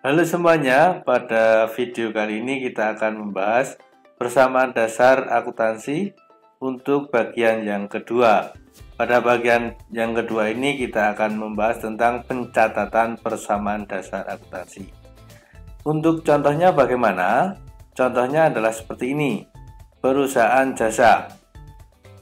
Halo semuanya, pada video kali ini kita akan membahas persamaan dasar akuntansi untuk bagian yang kedua. Pada bagian yang kedua ini kita akan membahas tentang pencatatan persamaan dasar akuntansi. Untuk contohnya bagaimana? Contohnya adalah seperti ini. Perusahaan jasa.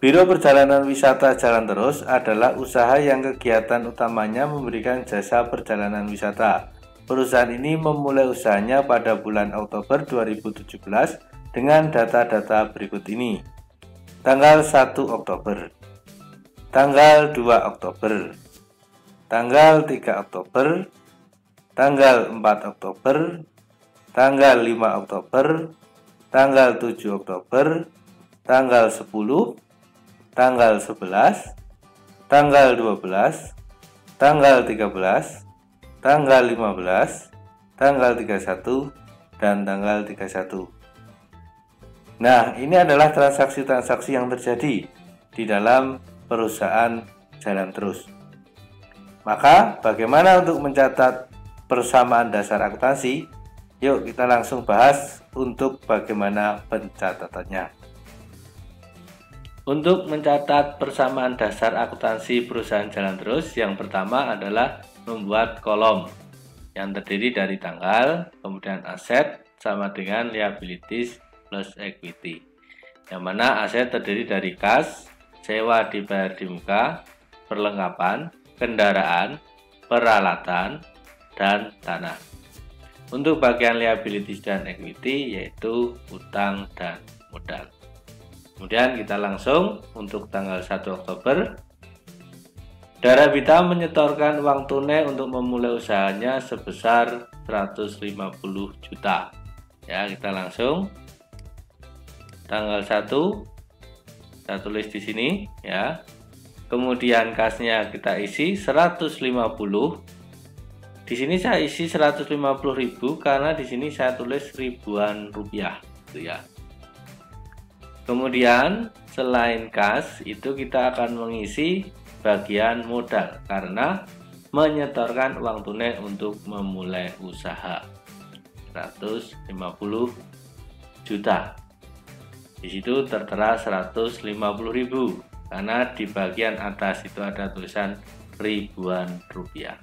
Biro Perjalanan Wisata Jalan Terus adalah usaha yang kegiatan utamanya memberikan jasa perjalanan wisata. Perusahaan ini memulai usahanya pada bulan Oktober 2017 dengan data-data berikut ini. Tanggal 1 Oktober, tanggal 2 Oktober, tanggal 3 Oktober, tanggal 4 Oktober, tanggal 5 Oktober, tanggal 7 Oktober, tanggal 10, tanggal 11, tanggal 12, tanggal 13, tanggal 15, tanggal 31, dan tanggal 31. Nah, ini adalah transaksi-transaksi yang terjadi di dalam perusahaan Jalan Terus. Maka, bagaimana untuk mencatat persamaan dasar akuntansi? Yuk kita langsung bahas untuk bagaimana pencatatannya. Untuk mencatat persamaan dasar akuntansi perusahaan Jalan Terus, yang pertama adalah membuat kolom yang terdiri dari tanggal, kemudian aset sama dengan liabilities plus equity. Yang mana aset terdiri dari kas, sewa dibayar di muka, perlengkapan, kendaraan, peralatan, dan tanah. Untuk bagian liabilities dan equity yaitu utang dan modal. Kemudian kita langsung untuk tanggal 1 Oktober, Darabita menyetorkan uang tunai untuk memulai usahanya sebesar 150 juta. Ya, kita langsung tanggal 1 saya tulis di sini ya. Kemudian kasnya kita isi 150. Di sini saya isi 150.000 karena di sini saya tulis ribuan rupiah gitu ya. Kemudian selain kas itu kita akan mengisi bagian modal karena menyetorkan uang tunai untuk memulai usaha 150 juta. Di situ tertera 150.000 karena di bagian atas itu ada tulisan ribuan rupiah.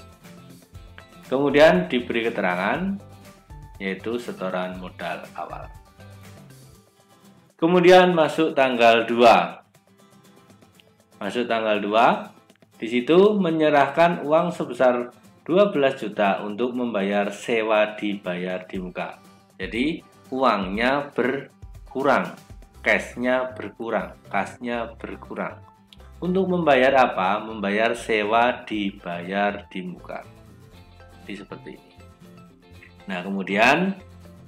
Kemudian diberi keterangan yaitu setoran modal awal. Kemudian masuk tanggal 2. Masuk tanggal 2, di situ menyerahkan uang sebesar 12 juta untuk membayar sewa dibayar di muka. Jadi uangnya berkurang, cashnya berkurang, kasnya berkurang. Untuk membayar apa? Membayar sewa dibayar di muka. Jadi seperti ini. Nah, kemudian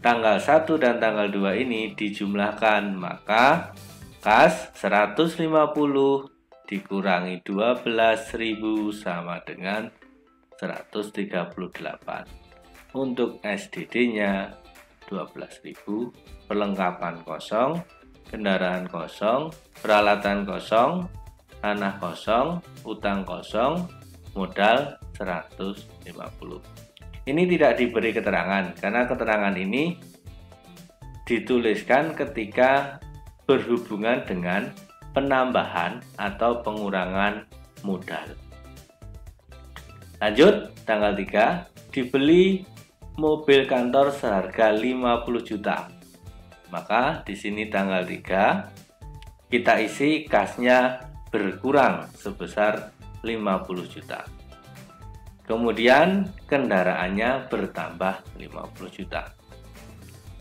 tanggal 1 dan tanggal 2 ini dijumlahkan, maka kas 150 dikurangi 12.000 sama dengan 138. Untuk SDD-nya 12.000, perlengkapan kosong, kendaraan kosong, peralatan kosong, tanah kosong, utang kosong, modal 150. Ini tidak diberi keterangan karena keterangan ini dituliskan ketika berhubungan dengan penambahan atau pengurangan modal. Lanjut, tanggal 3, dibeli mobil kantor seharga 50 juta. Maka di sini tanggal 3 kita isi kasnya berkurang sebesar 50 juta. Kemudian kendaraannya bertambah 50 juta.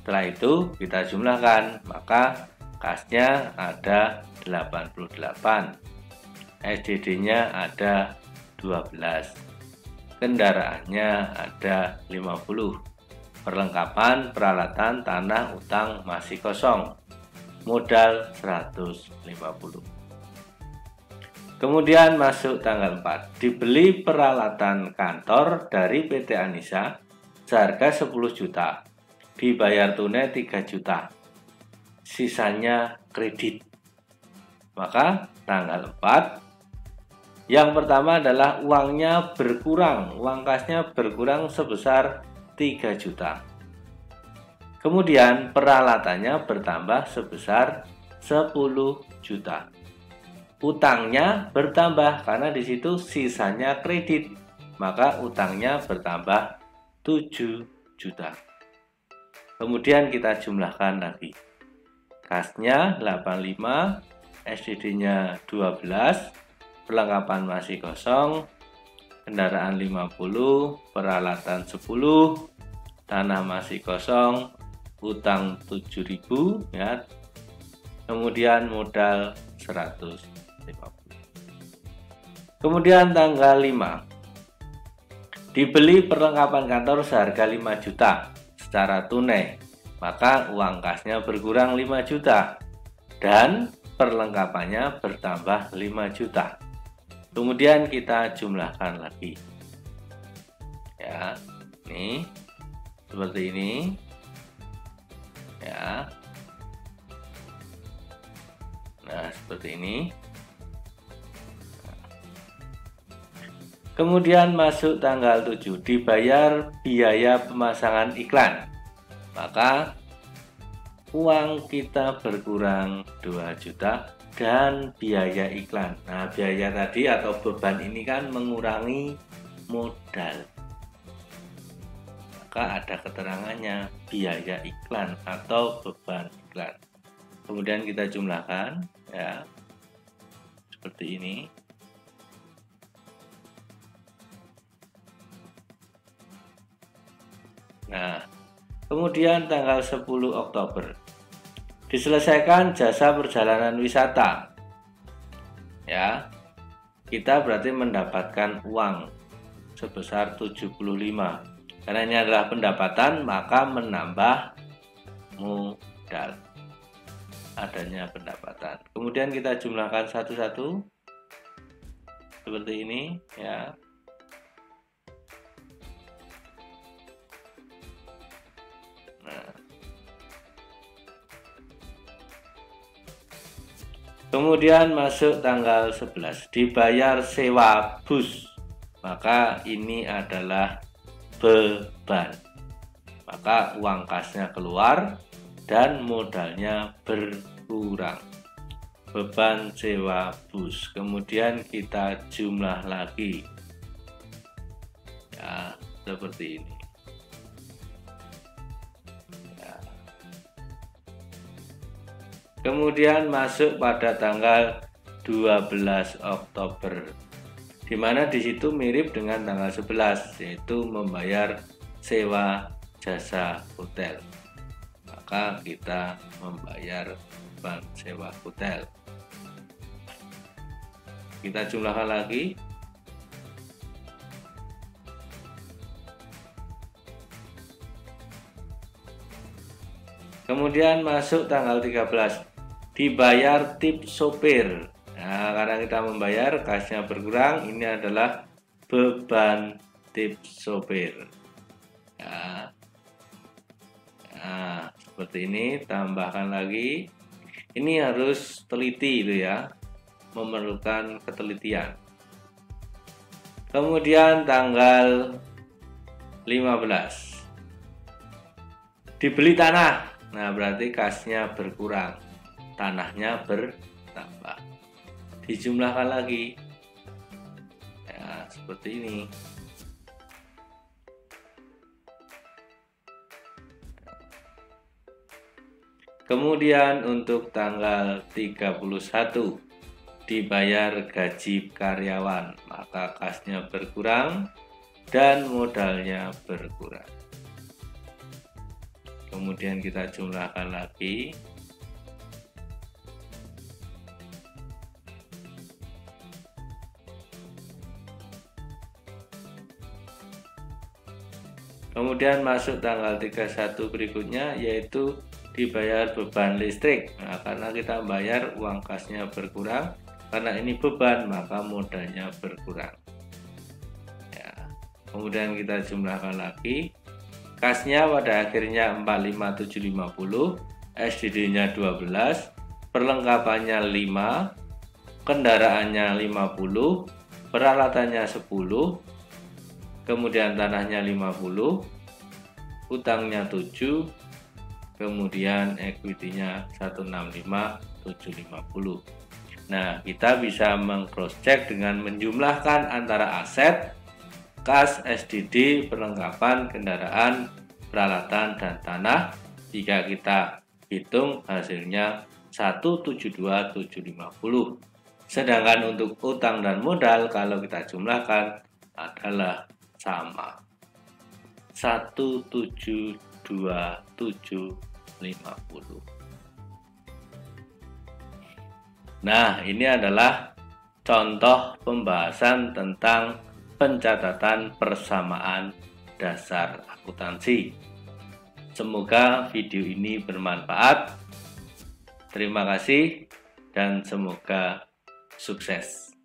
Setelah itu kita jumlahkan, maka kasnya ada 88, SDD-nya ada 12, kendaraannya ada 50, perlengkapan, peralatan, tanah, utang masih kosong, modal 150. Kemudian masuk tanggal 4, dibeli peralatan kantor dari PT Anissa seharga 10 juta, dibayar tunai 3 juta, sisanya kredit. Maka tanggal 4, yang pertama adalah uangnya berkurang, uang kasnya berkurang sebesar 3 juta. Kemudian peralatannya bertambah sebesar 10 juta. Utangnya bertambah karena di situ sisanya kredit, maka utangnya bertambah 7 juta. Kemudian kita jumlahkan lagi. Kasnya 85, SDD-nya 12, perlengkapan masih kosong, kendaraan 50, peralatan 10, tanah masih kosong, utang 7.000 ya. Kemudian modal 150. Kemudian tanggal 5 dibeli perlengkapan kantor seharga 5 juta secara tunai, maka uang kasnya berkurang 5 juta dan perlengkapannya bertambah 5 juta. Kemudian kita jumlahkan lagi. Ya, ini seperti ini. Ya. Nah, seperti ini. Kemudian masuk tanggal 7, dibayar biaya pemasangan iklan. Maka uang kita berkurang 2 juta dan biaya iklan. Nah, biaya tadi atau beban ini kan mengurangi modal. Maka ada keterangannya biaya iklan atau beban iklan. Kemudian kita jumlahkan ya. Seperti ini. Nah, kemudian tanggal 10 Oktober diselesaikan jasa perjalanan wisata. Ya, kita berarti mendapatkan uang sebesar 75. Karena ini adalah pendapatan, maka menambah modal. Adanya pendapatan. Kemudian kita jumlahkan satu-satu. Seperti ini, ya. Kemudian masuk tanggal 11, dibayar sewa bus. Maka ini adalah beban. Maka uang kasnya keluar dan modalnya berkurang. Beban sewa bus. Kemudian kita jumlah lagi. Ya, seperti ini. Kemudian masuk pada tanggal 12 Oktober, di mana di situ mirip dengan tanggal 11, yaitu membayar sewa jasa hotel. Maka kita membayar beban sewa hotel. Kita jumlahkan lagi. Kemudian masuk tanggal 13, dibayar tip sopir. Nah, karena kita membayar, kasnya berkurang, ini adalah beban tip sopir. Ya. Nah, seperti ini, tambahkan lagi. Ini harus teliti itu ya, memerlukan ketelitian. Kemudian tanggal 15, dibeli tanah. Nah, berarti kasnya berkurang, tanahnya bertambah. Dijumlahkan lagi. Ya, seperti ini. Kemudian untuk tanggal 31, dibayar gaji karyawan, maka kasnya berkurang dan modalnya berkurang. Kemudian kita jumlahkan lagi. Kemudian masuk tanggal 31 berikutnya, yaitu dibayar beban listrik. Nah, karena kita bayar, uang kasnya berkurang. Karena ini beban, maka modalnya berkurang. Ya. Kemudian kita jumlahkan lagi. Kasnya pada akhirnya 45750, SDD-nya 12, perlengkapannya 5, kendaraannya 50, peralatannya 10, kemudian tanahnya 50, utangnya 7, kemudian equity-nya 165.750. Nah, kita bisa meng-cross check dengan menjumlahkan antara aset, kas, SDD, perlengkapan, kendaraan, peralatan, dan tanah. Jika kita hitung hasilnya 172.750. Sedangkan untuk utang dan modal kalau kita jumlahkan adalah sama, 172.750. Nah, ini adalah contoh pembahasan tentang pencatatan persamaan dasar akuntansi. Semoga video ini bermanfaat. Terima kasih dan semoga sukses.